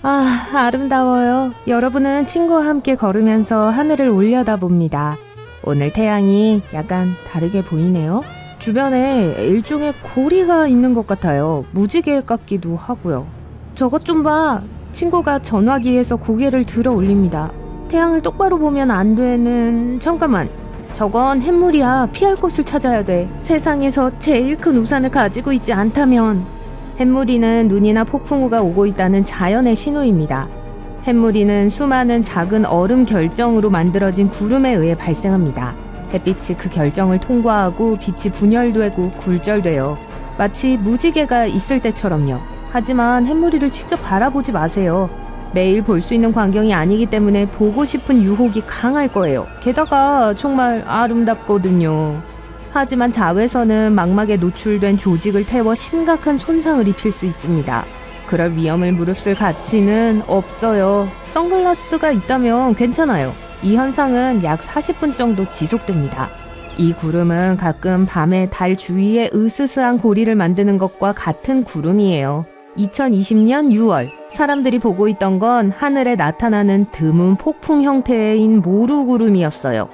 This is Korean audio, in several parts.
아름다워요. 여러분은 친구와 함께 걸으면서 하늘을 올려다봅니다. 오늘 태양이 약간 다르게 보이네요. 주변에 일종의 고리가 있는 것 같아요. 무지개 같기도 하고요. 저것 좀 봐. 친구가 전화기에서 고개를 들어 올립니다. 태양을 똑바로 보면 안 되는... 잠깐만. 저건 햇물이야. 피할 곳을 찾아야 돼. 세상에서 제일 큰 우산을 가지고 있지 않다면. 햇무리는 눈이나 폭풍우가 오고 있다는 자연의 신호입니다. 햇무리는 수많은 작은 얼음 결정으로 만들어진 구름에 의해 발생합니다. 햇빛이 그 결정을 통과하고 빛이 분열되고 굴절돼요. 마치 무지개가 있을 때처럼요. 하지만 햇무리를 직접 바라보지 마세요. 매일 볼 수 있는 광경이 아니기 때문에 보고 싶은 유혹이 강할 거예요. 게다가 정말 아름답거든요. 하지만 자외선은 망막에 노출된 조직을 태워 심각한 손상을 입힐 수 있습니다. 그럴 위험을 무릅쓸 가치는 없어요. 선글라스가 있다면 괜찮아요. 이 현상은 약 40분 정도 지속됩니다. 이 구름은 가끔 밤에 달 주위에 으스스한 고리를 만드는 것과 같은 구름이에요. 2020년 6월 사람들이 보고 있던 건 하늘에 나타나는 드문 폭풍 형태인 모루구름이었어요.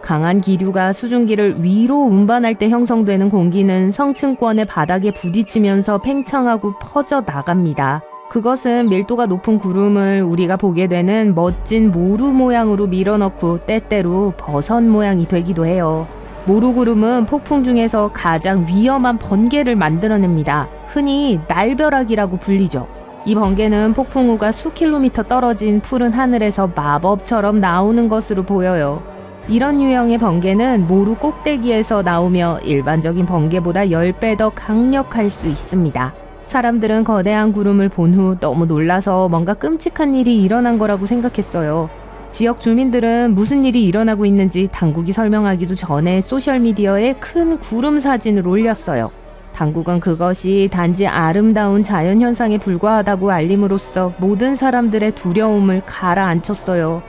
강한 기류가 수증기를 위로 운반할 때 형성되는 공기는 성층권의 바닥에 부딪히면서 팽창하고 퍼져 나갑니다. 그것은 밀도가 높은 구름을 우리가 보게 되는 멋진 모루 모양으로 밀어넣고 때때로 버섯 모양이 되기도 해요. 모루구름은 폭풍 중에서 가장 위험한 번개를 만들어냅니다. 흔히 날벼락이라고 불리죠. 이 번개는 폭풍우가 수킬로미터 떨어진 푸른 하늘에서 마법처럼 나오는 것으로 보여요. 이런 유형의 번개는 모루 꼭대기에서 나오며 일반적인 번개보다 10배 더 강력할 수 있습니다. 사람들은 거대한 구름을 본 후 너무 놀라서 뭔가 끔찍한 일이 일어난 거라고 생각했어요. 지역 주민들은 무슨 일이 일어나고 있는지 당국이 설명하기도 전에 소셜미디어에 큰 구름 사진을 올렸어요. 당국은 그것이 단지 아름다운 자연현상에 불과하다고 알림으로써 모든 사람들의 두려움을 가라앉혔어요.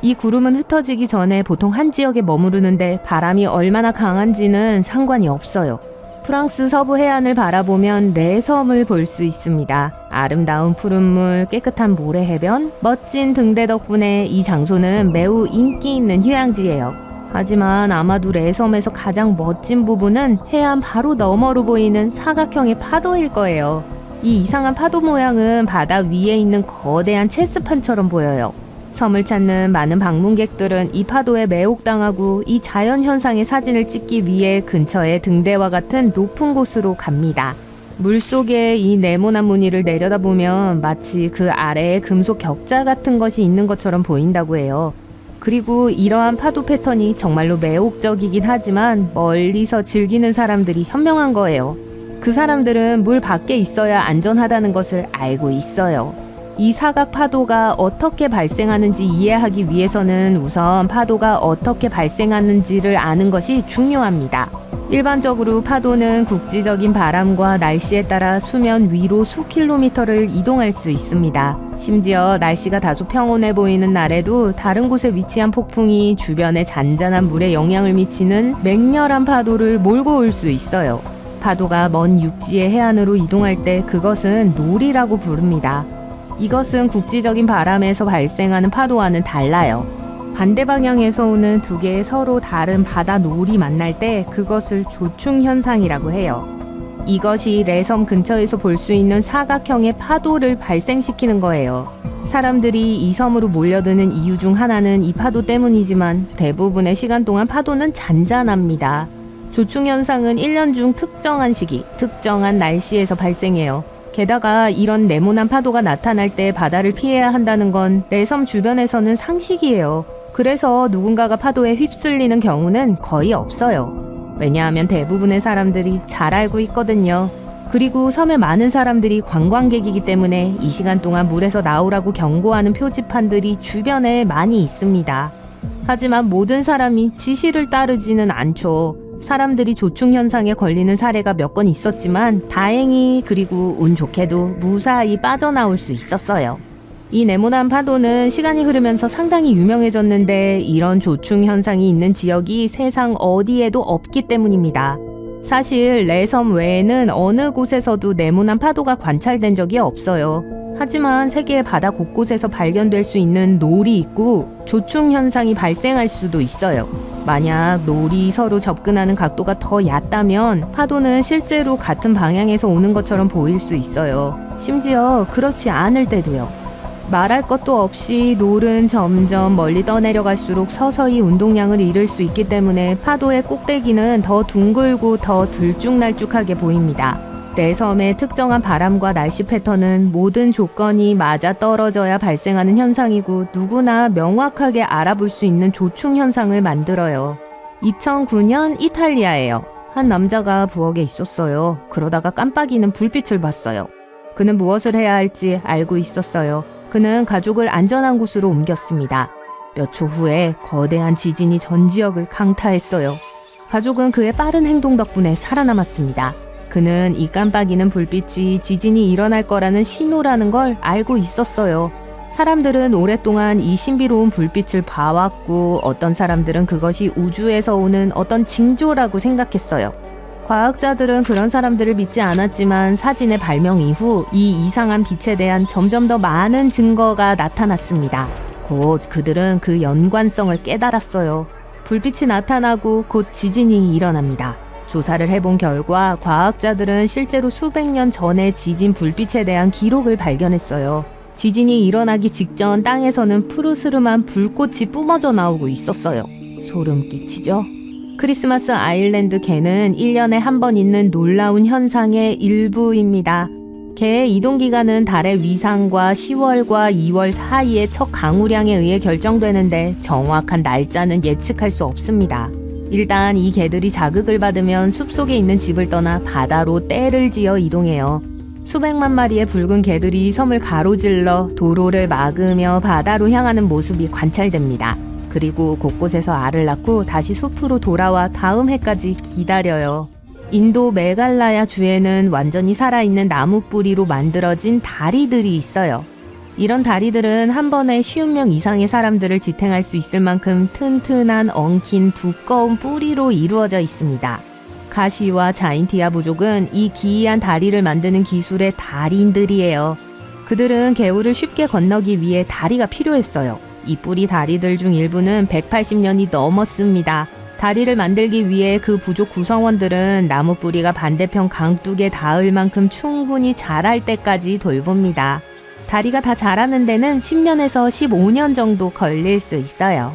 이 구름은 흩어지기 전에 보통 한 지역에 머무르는데 바람이 얼마나 강한지는 상관이 없어요. 프랑스 서부 해안을 바라보면 레섬을 볼 수 있습니다. 아름다운 푸른물, 깨끗한 모래 해변, 멋진 등대 덕분에 이 장소는 매우 인기 있는 휴양지예요. 하지만 아마도 레섬에서 가장 멋진 부분은 해안 바로 너머로 보이는 사각형의 파도일 거예요. 이 이상한 파도 모양은 바다 위에 있는 거대한 체스판처럼 보여요. 섬을 찾는 많은 방문객들은 이 파도에 매혹당하고 이 자연현상의 사진을 찍기 위해 근처의 등대와 같은 높은 곳으로 갑니다. 물속에 이 네모난 무늬를 내려다보면 마치 그 아래에 금속 격자 같은 것이 있는 것처럼 보인다고 해요. 그리고 이러한 파도 패턴이 정말로 매혹적이긴 하지만 멀리서 즐기는 사람들이 현명한 거예요. 그 사람들은 물 밖에 있어야 안전하다는 것을 알고 있어요. 이 사각 파도가 어떻게 발생하는지 이해하기 위해서는 우선 파도가 어떻게 발생하는지를 아는 것이 중요합니다. 일반적으로 파도는 국지적인 바람과 날씨에 따라 수면 위로 수킬로미터를 이동할 수 있습니다. 심지어 날씨가 다소 평온해 보이는 날에도 다른 곳에 위치한 폭풍이 주변에 잔잔한 물에 영향을 미치는 맹렬한 파도를 몰고 올 수 있어요. 파도가 먼 육지의 해안으로 이동할 때 그것은 놀이라고 부릅니다. 이것은 국지적인 바람에서 발생하는 파도와는 달라요. 반대 방향에서 오는 두 개의 서로 다른 바다 놀이 만날 때 그것을 조충현상이라고 해요. 이것이 레섬 근처에서 볼 수 있는 사각형의 파도를 발생시키는 거예요. 사람들이 이 섬으로 몰려드는 이유 중 하나는 이 파도 때문이지만 대부분의 시간 동안 파도는 잔잔합니다. 조충현상은 1년 중 특정한 시기, 특정한 날씨에서 발생해요. 게다가 이런 네모난 파도가 나타날 때 바다를 피해야 한다는 건 레섬 주변에서는 상식이에요. 그래서 누군가가 파도에 휩쓸리는 경우는 거의 없어요. 왜냐하면 대부분의 사람들이 잘 알고 있거든요. 그리고 섬에 많은 사람들이 관광객이기 때문에 이 시간 동안 물에서 나오라고 경고하는 표지판들이 주변에 많이 있습니다. 하지만 모든 사람이 지시를 따르지는 않죠. 사람들이 조충현상에 걸리는 사례가 몇 건 있었지만 다행히 그리고 운 좋게도 무사히 빠져나올 수 있었어요. 이 네모난 파도는 시간이 흐르면서 상당히 유명해졌는데 이런 조충현상이 있는 지역이 세상 어디에도 없기 때문입니다. 사실 레섬 외에는 어느 곳에서도 네모난 파도가 관찰된 적이 없어요. 하지만 세계의 바다 곳곳에서 발견될 수 있는 놀이 있고 조충 현상이 발생할 수도 있어요. 만약 놀이 서로 접근하는 각도가 더 얕다면 파도는 실제로 같은 방향에서 오는 것처럼 보일 수 있어요. 심지어 그렇지 않을 때도요. 말할 것도 없이 놀은 점점 멀리 떠내려갈수록 서서히 운동량을 잃을 수 있기 때문에 파도의 꼭대기는 더 둥글고 더 들쭉날쭉하게 보입니다. 내 섬의 특정한 바람과 날씨 패턴은 모든 조건이 맞아 떨어져야 발생하는 현상이고 누구나 명확하게 알아볼 수 있는 조충 현상을 만들어요. 2009년 이탈리아예요. 한 남자가 부엌에 있었어요. 그러다가 깜빡이는 불빛을 봤어요. 그는 무엇을 해야 할지 알고 있었어요. 그는 가족을 안전한 곳으로 옮겼습니다. 몇 초 후에 거대한 지진이 전 지역을 강타했어요. 가족은 그의 빠른 행동 덕분에 살아남았습니다. 그는 이 깜빡이는 불빛이 지진이 일어날 거라는 신호라는 걸 알고 있었어요. 사람들은 오랫동안 이 신비로운 불빛을 봐왔고 어떤 사람들은 그것이 우주에서 오는 어떤 징조라고 생각했어요. 과학자들은 그런 사람들을 믿지 않았지만 사진의 발명 이후 이 이상한 빛에 대한 점점 더 많은 증거가 나타났습니다. 곧 그들은 그 연관성을 깨달았어요. 불빛이 나타나고 곧 지진이 일어납니다. 조사를 해본 결과 과학자들은 실제로 수백 년 전의 지진 불빛에 대한 기록을 발견했어요. 지진이 일어나기 직전 땅에서는 푸르스름한 불꽃이 뿜어져 나오고 있었어요. 소름 끼치죠? 크리스마스 아일랜드 개는 1년에 한 번 있는 놀라운 현상의 일부입니다. 개의 이동기간은 달의 위상과 10월과 2월 사이의 첫 강우량에 의해 결정되는데 정확한 날짜는 예측할 수 없습니다. 일단 이 개들이 자극을 받으면 숲속에 있는 집을 떠나 바다로 떼를 지어 이동해요. 수백만 마리의 붉은 개들이 섬을 가로질러 도로를 막으며 바다로 향하는 모습이 관찰됩니다. 그리고 곳곳에서 알을 낳고 다시 숲으로 돌아와 다음 해까지 기다려요. 인도 메갈라야 주에는 완전히 살아있는 나무 뿌리로 만들어진 다리들이 있어요. 이런 다리들은 한 번에 50명 이상의 사람들을 지탱할 수 있을 만큼 튼튼한 엉킨 두꺼운 뿌리로 이루어져 있습니다. 가시와 자인티아 부족은 이 기이한 다리를 만드는 기술의 달인들이에요. 그들은 개울을 쉽게 건너기 위해 다리가 필요했어요. 이 뿌리 다리들 중 일부는 180년이 넘었습니다. 다리를 만들기 위해 그 부족 구성원들은 나무 뿌리가 반대편 강둑에 닿을 만큼 충분히 자랄 때까지 돌봅니다. 다리가 다 자라는 데는 10년에서 15년 정도 걸릴 수 있어요.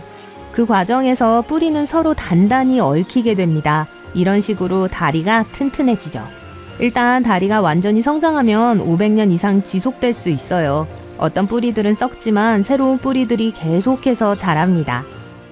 그 과정에서 뿌리는 서로 단단히 얽히게 됩니다. 이런 식으로 다리가 튼튼해지죠. 일단 다리가 완전히 성장하면 500년 이상 지속될 수 있어요. 어떤 뿌리들은 썩지만 새로운 뿌리들이 계속해서 자랍니다.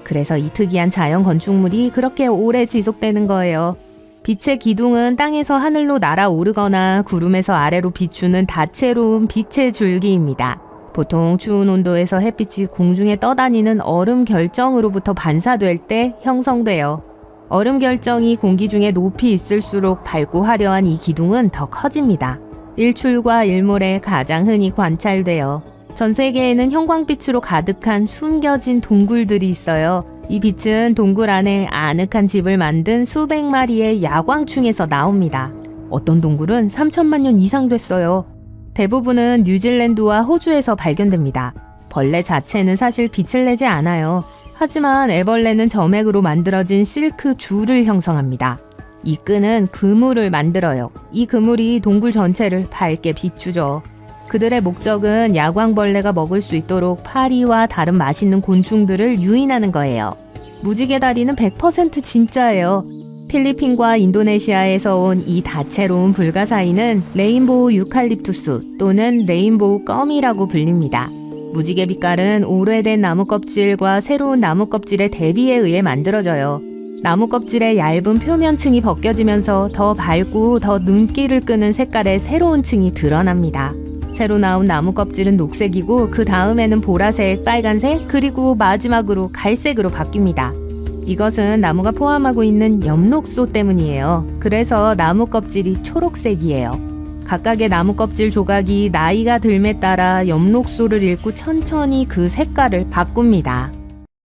그래서 이 특이한 자연 건축물이 그렇게 오래 지속되는 거예요. 빛의 기둥은 땅에서 하늘로 날아오르거나 구름에서 아래로 비추는 다채로운 빛의 줄기입니다. 보통 추운 온도에서 햇빛이 공중에 떠다니는 얼음 결정으로부터 반사될 때 형성돼요. 얼음 결정이 공기 중에 높이 있을수록 밝고 화려한 이 기둥은 더 커집니다. 일출과 일몰에 가장 흔히 관찰돼요. 전 세계에는 형광빛으로 가득한 숨겨진 동굴들이 있어요. 이 빛은 동굴 안에 아늑한 집을 만든 수백 마리의 야광충에서 나옵니다. 어떤 동굴은 3천만 년 이상 됐어요. 대부분은 뉴질랜드와 호주에서 발견됩니다. 벌레 자체는 사실 빛을 내지 않아요. 하지만 애벌레는 점액으로 만들어진 실크 줄을 형성합니다. 이 끈은 그물을 만들어요. 이 그물이 동굴 전체를 밝게 비추죠. 그들의 목적은 야광벌레가 먹을 수 있도록 파리와 다른 맛있는 곤충들을 유인하는 거예요. 무지개 다리는 100% 진짜예요. 필리핀과 인도네시아에서 온 이 다채로운 불가사의는 레인보우 유칼립투스 또는 레인보우 껌이라고 불립니다. 무지개 빛깔은 오래된 나무 껍질과 새로운 나무 껍질의 대비에 의해 만들어져요. 나무 껍질의 얇은 표면층이 벗겨지면서 더 밝고 더 눈길을 끄는 색깔의 새로운 층이 드러납니다. 새로 나온 나무 껍질은 녹색이고 그 다음에는 보라색, 빨간색, 그리고 마지막으로 갈색으로 바뀝니다. 이것은 나무가 포함하고 있는 엽록소 때문이에요. 그래서 나무 껍질이 초록색이에요. 각각의 나무 껍질 조각이 나이가 들매 따라 엽록소를 잃고 천천히 그 색깔을 바꿉니다.